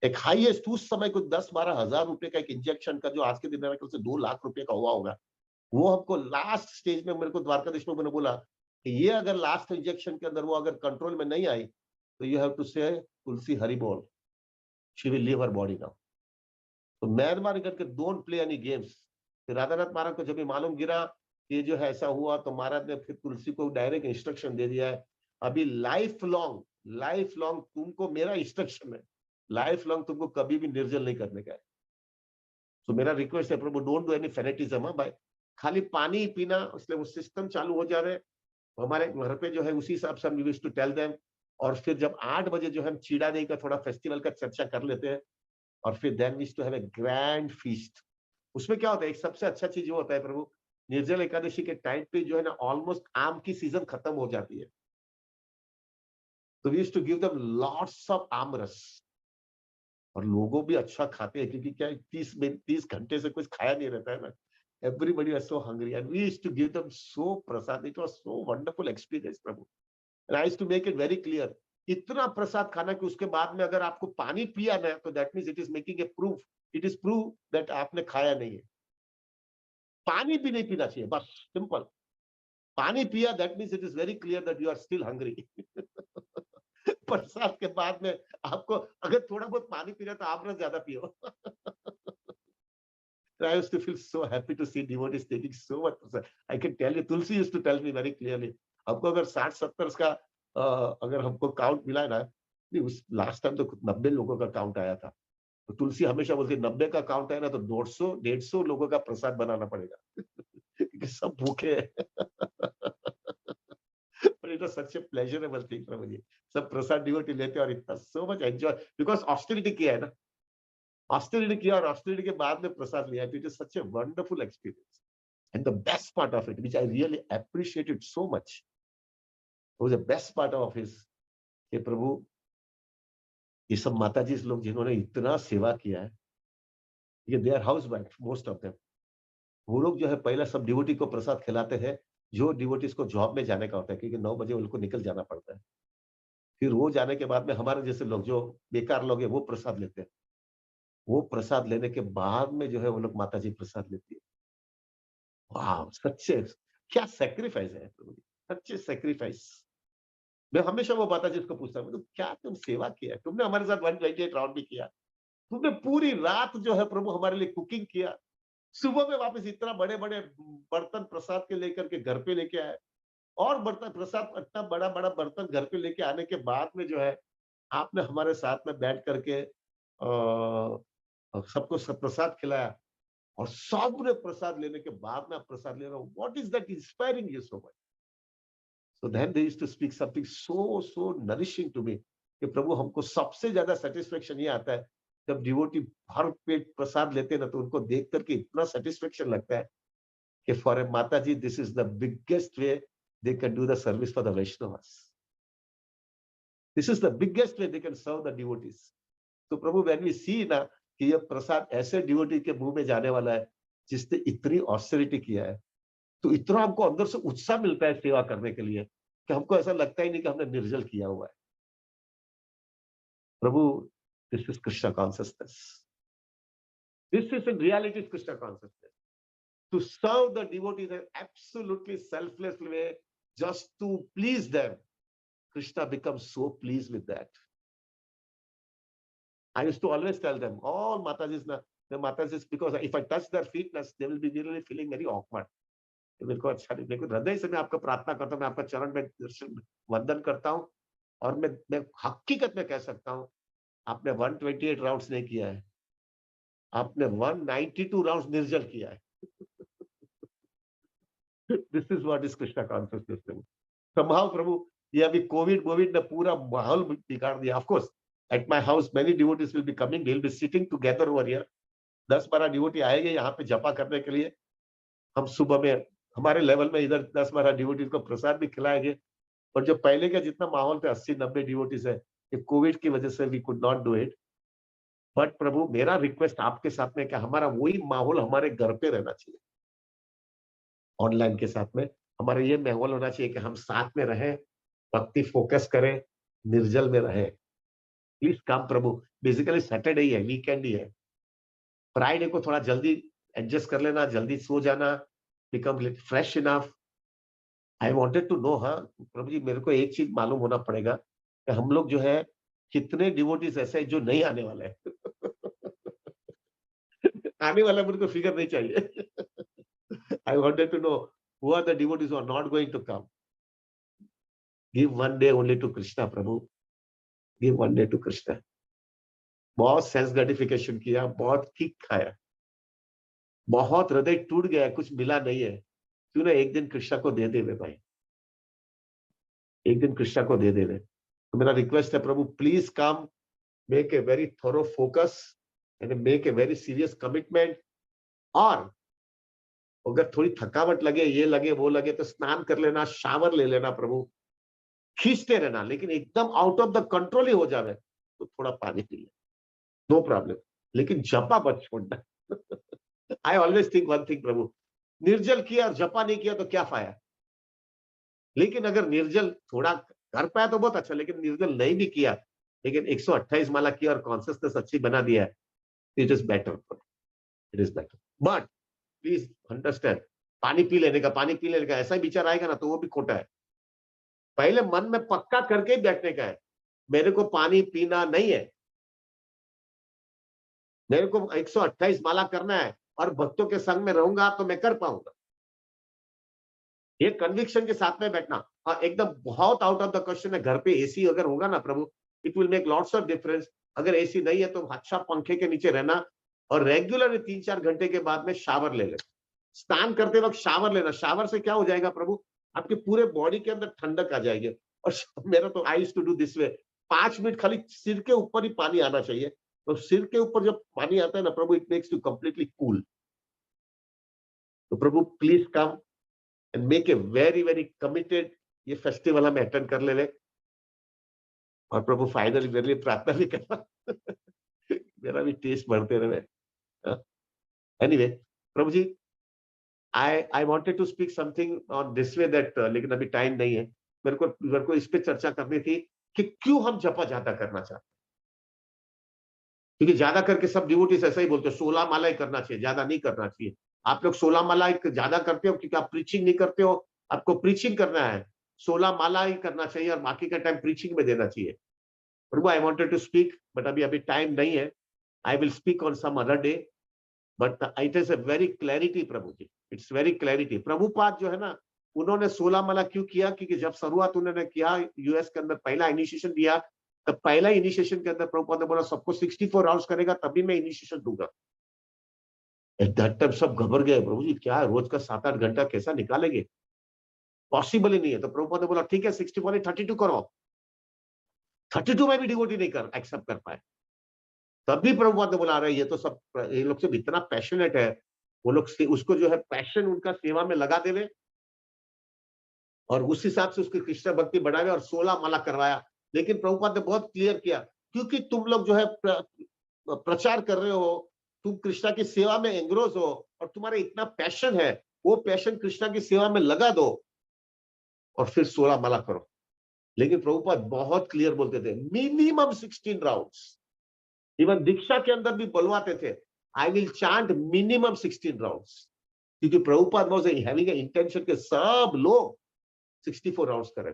एक हाईएस्ट उस समय को 10-12 हजार रुपए का एक इंजेक्शन का, जो आज के दिन मेरे ख्याल से 2 लाख रुपए का हुआ होगा, वो हमको लास्ट स्टेज में मेरे को द्वारकाधीश प्रभु ने बोला कि ये अगर लास्ट इंजेक्शन के अंदर वो अगर कंट्रोल में नहीं आई, तो यू हैव टू से तुलसी हरि बोल, she will leave her body now. तो मेहरबानी करके डोंट प्ले एनी गेम्स। फिर राधानाथ महाराज को जब ये मालूम गिरा कि ये जो है ऐसा हुआ, तो महाराज ने फिर तुलसी को डायरेक्ट इंस्ट्रक्शन दे दिया है, अभी लाइफ लॉन्ग तुमको मेरा इंस्ट्रक्शन है, लाइफ लॉन्ग तुमको कभी भी निर्जल नहीं करने का है। तो मेरा रिक्वेस्ट है प्रभु, डोंट डू एनी फेनेटिज्म भाई, खाली पानी ही पीना। इसलिए वो सिस्टम चालू हो जा रहे हैं हमारे घर पे जो है, उसी हिसाब से हम यूज्ड टू टेल देम। और फिर जब 8 बजे जो है हम चीड़ा दही का थोड़ा फेस्टिवल का चर्चा कर लेते हैं और फिर then we used to have a grand feast. उसमें क्या होता है, एक सबसे अच्छा चीज वो होता है प्रभु, निर्जल एकादशी के टाइम पे जो है ना ऑलमोस्ट आम की सीजन खत्म हो जाती है, तो we used to give them lots of आम रस। और लोगों भी अच्छा खाते हैं क्योंकि क्या है, 30 घंटे से कुछ खाया नहीं रहता है ना। Everybody was so hungry and we used to give them so prasad. It was so wonderful experience प्रभु। And I used to make it very clear, इतना प्रसाद खाना कि उसके बाद में अगर आपको पानी पिया ना, तो that means it is making a proof, it is prove that आपने खाया नहीं है। पानी भी नहीं पीना चाहिए, बस सिंपल। पानी पिया that means it is very clear that you are still hungry. प्रसाद के बाद में आपको अगर थोड़ा बहुत पानी पी रहे तो आप ना ज्यादा पियो। I used to feel so happy to see devotees taking so much prasad. I can tell you, Tulsi used to tell me very clearly. हमको अगर 60-70 का अगर हमको काउंट मिला है ना, नहीं उस लास्ट टाइम तो 90 लोगों का काउंट आया था, तो तुलसी हमेशा बोलती है 90 का काउंट है ना, तो 150 लोगों का प्रसाद बनाना पड़ेगा। क्योंकि सब भूखे हैं। But it was such a pleasurable thing प्रभु जी, सब प्रसाद डिवोटी लेते हैं और इतना so much enjoy because austerity किया है ना, ऑस्टेरिटी किया और ऑस्टेरिटी के बाद में प्रसाद लिया। It is such a wonderful experience and the best part of it, which I really appreciated so much, was the best part of his, कि प्रभु ये सब माता जी लोग जिन्होंने इतना सेवा किया है, ये they are housewife most of them, वो लोग जो है पहला सब डिवोटी को प्रसाद खिलाते हैं, जो डिवोटीज को जॉब में जाने का होता है, क्योंकि 9 बजे उनको निकल जाना पड़ता है। फिर वो जाने के बाद में हमारे जैसे लोग जो बेकार लोग हैं वो प्रसाद लेते हैं। वो प्रसाद लेने के बाद में जो है वो लोग माता जी प्रसाद लेती है। वाह! सच्चे क्या सैक्रिफाइस है प्रभु जी, सच्चे सैक्रिफाइस। मैं हमेशा वो माता जी को पूछता हूँ, क्या तुम सेवा किया? तुमने हमारे साथ 128 राउंड भी किया। तुमने पूरी रात जो है प्रभु हमारे लिए कुकिंग किया। सुबह में वापस इतना बड़े-बड़े बर्तन प्रसाद के लेकर के घर पे लेके आए और बर्तन प्रसाद इतना बड़ा-बड़ा बर्तन घर पे लेके आने के बाद में जो है, आपने हमारे साथ में बैठ करके सबको सब प्रसाद खिलाया और सबने प्रसाद लेने के बाद में आप प्रसाद ले रहे हो। What is that inspiring you so much? So then they used to speak something so nourishing to me, कि प्रभु हमको सबसे ज्यादा सेटिस्फेक्शन ये आता है जब डिवोटी भर पेट प्रसाद लेते हैं ना, तो उनको देख करके इतना सेटिस्फेक्शन लगता है कि फॉर ए माता जी this is the biggest way they can do the service for the Vaishnavas. This is the biggest way they can serve the devotees. तो प्रभु व्हेन वी सी ना कि ये प्रसाद ऐसे डिवोटी के मुंह में जाने वाला है जिसने इतनी ऑस्टेरिटी किया है, तो इतना हमको अंदर से उत्साह मिलता है सेवा करने के लिए कि हमको ऐसा लगता ही नहीं कि हमने निर्जल किया हुआ है। प्रभु, this is Krishna consciousness, this is in reality Krishna consciousness. to serve the devotees in absolutely selfless way, just to please them. Krishna becomes so pleased with that. I used to always tell them, all Matajis, the Matajis, because if I touch their feet, they will be really feeling very awkward. मेरे को अच्छा नहीं, लेकिन हृदय से मैं आपका प्रार्थना करता हूँ, मैं आपका चरण में दर्शन वंदन करता हूँ, और मैं हकीकत में कह सकता हूँ, आपने 128 राउंड्स नहीं किया है, आपने 192 राउंड्स निर्जल किया है. This is what is Krishna consciousness. Somehow, प्रभु, ये अभी कोविड ने पूरा माहौल बिगाड़ दिया. Of course, at my house many devotees will be coming. We'll be sitting together over here. 10-12 devotee आएंगे यहाँ पे जपा करने के लिए. हम सुबह में हमारे लेवल में इधर 10-12 डिवोटीज को प्रसाद भी खिलाएंगे. और जो पहले का जितना माहौल थे 80-90 डिवोटीज है, ये कोविड की वजह से we could not do it. But प्रभु, मेरा रिक्वेस्ट आपके साथ में, कि हमारा वही माहौल हमारे घर पे रहना चाहिए. ऑनलाइन के साथ में हमारा ये माहौल होना चाहिए कि हम साथ में रहें, भक्ति फोकस करें, निर्जल में रहें. प्लीज कम प्रभु. बेसिकली सैटरडे ही है, वीकेंड ही है. फ्राइडे को थोड़ा जल्दी एडजस्ट कर लेना, जल्दी सो जाना, become fresh enough. I wanted to know. हाँ प्रभु जी, मेरे को एक चीज मालूम होना पड़ेगा कि हम लोग जो है, कितने डिवोटीज ऐसे हैं जो नहीं आने वाले हैं. आने वाला मेरे को फिगर नहीं चाहिए. I wanted to know who are the devotees who are not going to come. Give one day only to Krishna, Prabhu. Give one day to Krishna. बहुत सेंस ग्रेटिफिकेशन किया, बहुत किक खाया, बहुत हृदय टूट गया, कुछ मिला नहीं है. क्यों ना एक दिन कृष्णा को दे दे भाई, एक दिन कृष्णा को दे दे. तो मेरा रिक्वेस्ट है प्रभु, please come, make a very thorough focus and make a very serious commitment. और अगर थोड़ी थकावट लगे, ये लगे वो लगे, तो स्नान कर लेना, शावर ले लेना प्रभु, खींचते रहना. लेकिन एकदम आउट ऑफ द कंट्रोल ही हो जाए तो थोड़ा पानी पी ले, नो प्रॉब्लम, लेकिन जपा मत छोड़ना. I always think one thing प्रभु, निर्जल किया और जपा नहीं किया तो क्या फायदा. लेकिन अगर निर्जल थोड़ा कर पाया तो बहुत अच्छा, लेकिन निर्जल नहीं भी किया, लेकिन 128 माला किया और कॉन्सियसनेस अच्छी बना दिया है, it is better. It is better. But please understand, पानी पी लेने का ऐसा ही विचार आएगा ना, तो वो भी खोटा है. पहले मन में पक्का करके ही बैठने का है, मेरे को पानी पीना नहीं है, मेरे को 128 माला करना है और भक्तों के संग में रहूंगा तो मैं कर पाऊंगा. ये कन्विक्शन के साथ में बैठना. हाँ, एकदम बहुत आउट ऑफ द क्वेश्चन है. घर पे एसी अगर होगा ना प्रभु, it will make lots of difference. अगर एसी नहीं है तो अच्छा पंखे के नीचे रहना, और रेगुलर 3-4 घंटे के बाद में शावर ले लेना. स्नान करते वक्त शावर लेना. शावर से क्या हो जाएगा प्रभु, आपके पूरे बॉडी के अंदर ठंडक आ जाएगी. और मेरा तो I used to do this way, 5 minute खाली सिर के ऊपर ही पानी आना चाहिए. तो सिर के ऊपर जब पानी आता है ना प्रभु, it makes you completely cool. तो प्रभु please come and make a very very committed. ये फेस्टिवल हम अटेंड कर ले. और प्रभु फाइनली मेरे लिए प्रार्थना भी करना. मेरा भी टेस्ट बढ़ते रहे. एनीवे प्रभु जी, I wanted to speak something on this way that लेकिन अभी टाइम नहीं है. मेरे को इस पे चर्चा करनी थी कि क्यों हम जपा ज्यादा करना चाहते हैं. क्योंकि ज्यादा करके सब डिवोटीज ऐसा ही बोलते हैं, 16 माला ही करना चाहिए, ज्यादा नहीं करना चाहिए. आप लोग 16 माला ज्यादा करते हो क्योंकि आप प्रीचिंग नहीं करते हो. आपको प्रीचिंग करना है, 16 माला ही करना चाहिए और बाकी का टाइम प्रीचिंग में देना चाहिए. प्रभु, I wanted to speak but अभी टाइम नहीं है. I will speak on some other day. But it is a very clarity प्रभु जी, इट्स वेरी क्लैरिटी. प्रभुपाद जो है ना, उन्होंने 16 माला क्यों किया, क्योंकि जब शुरुआत उन्होंने किया यूएस के अंदर, पहला इनिशिएशन दिया, तब पहला इनिशिएशन के अंदर प्रभुपाद ने बोला सबको 64 राउंड्स करेगा तभी मैं इनिशिएशन दूंगा. एट दैट टाइम सब घबर गए, प्रभु जी क्या रोज का 7-8 घंटा कैसा निकालेंगे, पॉसिबल ही नहीं है. तो प्रभुपाद ने बोला ठीक है 64 नहीं 32 करो. 32 में भी डिवोटी नहीं कर एक्सेप्ट कर पाए. तभी प्रभुपाद ने बोला रहे ये तो सब, ये लोग सब इतना पैशनेट है, वो लोग उसको जो है पैशन उनका सेवा में लगा देवे और उस हिसाब से उसकी कृष्ण भक्ति बढ़ावे, और 16 माला करवाया. लेकिन प्रभुपाद ने बहुत क्लियर किया, क्योंकि तुम लोग जो है प्रचार कर रहे हो, तुम कृष्णा की सेवा में एंग्रोज हो और तुम्हारा इतना पैशन है, वो पैशन कृष्णा की सेवा में लगा दो और फिर 16 माला करो. लेकिन प्रभुपाद बहुत क्लियर बोलते थे, मिनिमम 16 राउंड्स. इवन दीक्षा के अंदर भी बोलवाते थे, I will chant minimum 16 rounds. क्योंकि Prabhupada was having an intention के सब लोग 64 राउंड्स करें।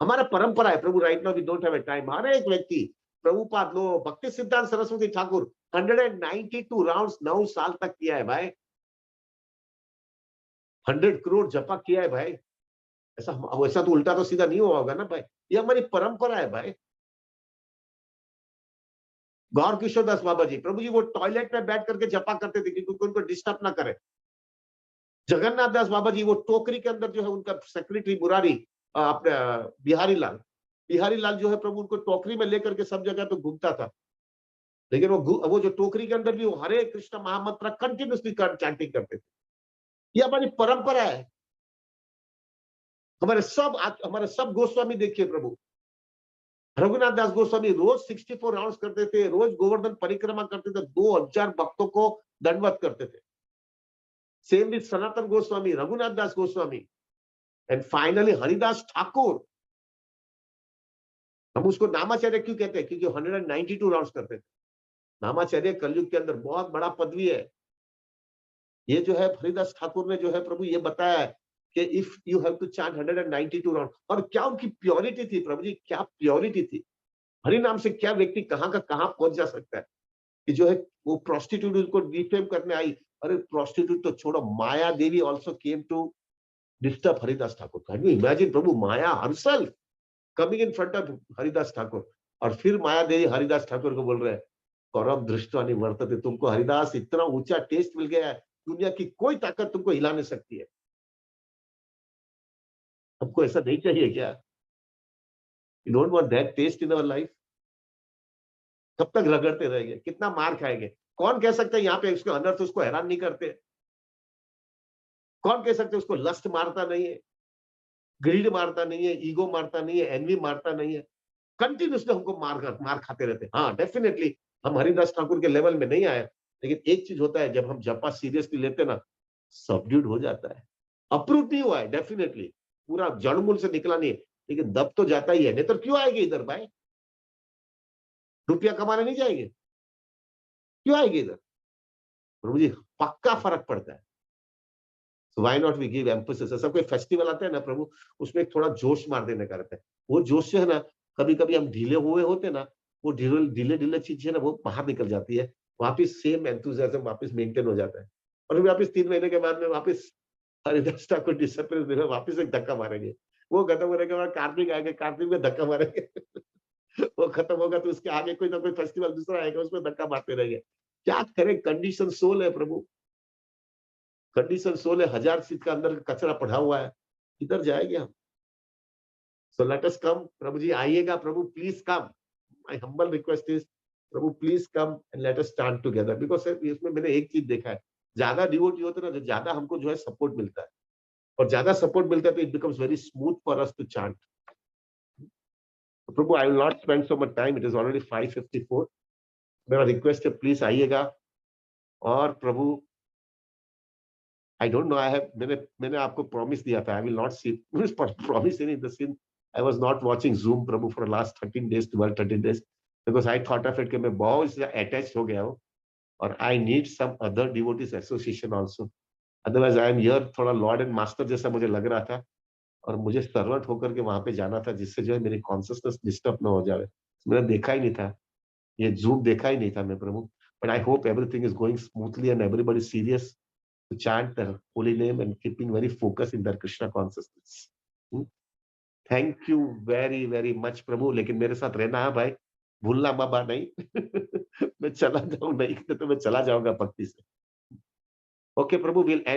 हमारा परंपरा है प्रभु, right now we don't have a time. हर एक व्यक्ति, प्रभुपाद लो, भक्ति सिद्धांत सरस्वती ठाकुर 192 राउंड्स 9 साल तक किया है भाई। 100 करोड़ जपा किया है भाई। ऐसा वैसा तो उल्टा तो सीधा नहीं हुआ होगा ना भाई, ये हमारी परंपरा है भाई। गौर किशोर दास बाबा जी, प्रभु जी वो टॉयलेट में बैठ करके जपा करते थे क्योंकि उनको डिस्टर्ब ना करे। जगन्नाथ दास बाबा जी वो टोकरी के अंदर जो है उनका सेक्रेटरी मुरारी, अपने बिहारी लाल जो है प्रभु उनको टोकरी में लेकर के सब जगह तो घूमता था, लेकिन वो जो टोकरी के अंदर भी वो हरे कृष्ण महामंत्र कंटिन्यूसली चैंटिंग करते थे। ये हमारी परंपरा है। हमारे सब गोस्वामी देखिए प्रभु, रघुनाथ दास गोस्वामी रोज 64 राउंड्स करते थे, रोज गोवर्धन परिक्रमा करते थे, 2000 भक्तों को दंडवत करते थे। Same with Sanatan Goswami, Raghunath Das Goswami and finally Haridas Thakur. हम उसको नामाचार्य क्यों कहते हैं? क्योंकि 192 राउंड्स करते थे। नामाचार्य कलयुग के अंदर बहुत बड़ा पदवी है। ये जो है हरिदास ठाकुर ने जो है प्रभु ये बताया कि if you have to chant 192 round, और क्या उनकी प्योरिटी थी प्रभु जी, क्या प्योरिटी थी। हरि नाम से क्या व्यक्ति कहाँ का कहाँ पहुंच जा सकता है। कि जो है वो प्रोस्टिट्यूट उनको डिफेम करने आई। अरे प्रोस्टिट्यूट तो छोड़ो, Maya Devi also came to disturb Haridas Thakur. Can you imagine प्रभु, Maya herself coming in front of Haridas Thakur, और फिर माया देवी हरिदास ठाकुर को बोल रहे हैं कौरव दृष्टवा नहीं वर्तते, तुमको हरिदास इतना ऊंचा टेस्ट मिल गया है, दुनिया की कोई ताकत तुमको हिला नहीं सकती है। हमको ऐसा नहीं चाहिए क्या? You don't want that taste in our life? कब तक रगड़ते रहेंगे? कितना मार खाएंगे? कौन कह सकता है यहाँ पे उसके अनर्थ उसको हैरान नहीं करते? कौन कह सकते है उसको लस्ट मारता नहीं है, ग्रीड मारता नहीं है, ईगो मारता नहीं है, एनवी मारता नहीं है? कंटिन्यूसली हमको मार खाते रहते हैं। हाँ डेफिनेटली हम हरिदास ठाकुर के लेवल में नहीं आए, लेकिन एक चीज होता है, जब हम जपा सीरियसली लेते ना, सबड्यूड हो जाता है। अप्रूव नहीं हुआ है डेफिनेटली, पूरा जड़मूल से निकला नहीं है, लेकिन दब तो जाता ही है। नहीं तो क्यों आएगी इधर भाई? रुपया कमाने नहीं जाएंगे? क्यों आएगी इधर? प्रभु जी पक्का फर्क पड़ता है। So why not we give emphasis? ऐसा कोई फेस्टिवल आता है ना प्रभु, उसमें एक थोड़ा जोश मार देने का रहता है। वो जोश जो है ना, कभी कभी हम ढीले हुए होते ना, वो ढीले ढीले चीज है ना, वो बाहर निकल जाती है, वापिस सेम एंथुसियाज्म वापिस मेंटेन हो जाता है। और फिर वापिस 3 महीने के बाद में वापिस हरिदास ठाकुर डिसिप्लिन वापिस एक धक्का मारेंगे। वो खत्म होने के बाद कार्तिक आएंगे, कार्तिक में धक्का मारेंगे। वो खत्म होगा तो उसके आगे कोई ना कोई फेस्टिवल दूसरा आएगा, उसमें धक्का मारते रहेंगे। क्या करें? कंडीशन सोल है प्रभु, कंडीशन सोल है। 1000 सीट का अंदर कचरा पड़ा हुआ है, किधर जाएंगे हम? सो लेट अस कम। प्रभु जी आइएगा, प्रभु please come. My humble request is प्रभु please come and let us stand together. Because इसमें मैंने एक चीज देखा है, ज्यादा डिवोटी होते ना, ज्यादा हमको जो है सपोर्ट मिलता है, और ज्यादा सपोर्ट मिलता है तो it becomes very smooth for us to chant. प्रभु I will not spend so much time, it is already 5:54। मेरा रिक्वेस्ट है प्लीज आइएगा। और प्रभु I don't know, I have मैंने आपको प्रॉमिस दिया था, I will not see promise in the scene. I was not watching Zoom प्रभु for last 13 days, 12-13 days, because I thought of it कि मैं बहुत ज्यादा अटैच हो गया हूं, और I need some other devotees association also. Otherwise I am here थोड़ा लॉर्ड एंड मास्टर जैसा मुझे लग रहा था, और मुझे सर्वेंट होकर के वहां पे जाना था, जिससे जो है मेरी कॉन्शियसनेस डिस्टर्ब ना हो जाए। मैंने देखा ही नहीं था, ये जूम देखा ही नहीं था मैं प्रभु। But I hope everything is going smoothly and everybody serious to chant the holy name and keeping very focused in their Krishna consciousness. Thank you very very much प्रभु, लेकिन मेरे साथ रहना है भाई, भूलना बाबा नहीं। मैं चला जाऊं नहीं तो मैं चला जाऊंगा भक्ति से। ओके प्रभु, we'll end